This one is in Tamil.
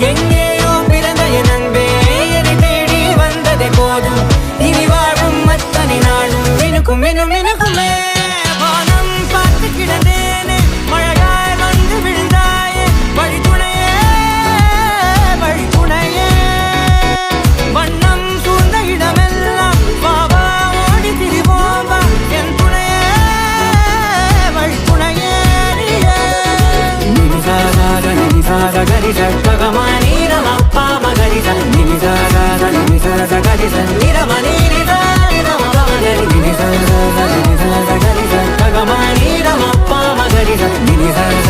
எங்கேயோ பிறந்த என் அன்பே என்னை தேடி வந்ததே போதும் இனி வாழும் அத்தனை நாளும் மினுக்கும் மினும் மினுக்குமே வானம் பார்த்து கிடந்தேனே மழையாய் வந்து விழுந்தாயே வழித்துணையே வழித்துணையே வண்ணம் சூழ்ந்த இடமெல்லாம் பாவா ஓடி திரிவோம் வா என் துணையே வழித்துணையே நினிசாத கரிச ககமானி ரமப்பா மகரிச நினிசாத கரிச நிரமணி நினிசாத கரிச ககமானி ரமப்பா மகரிச நினிசாத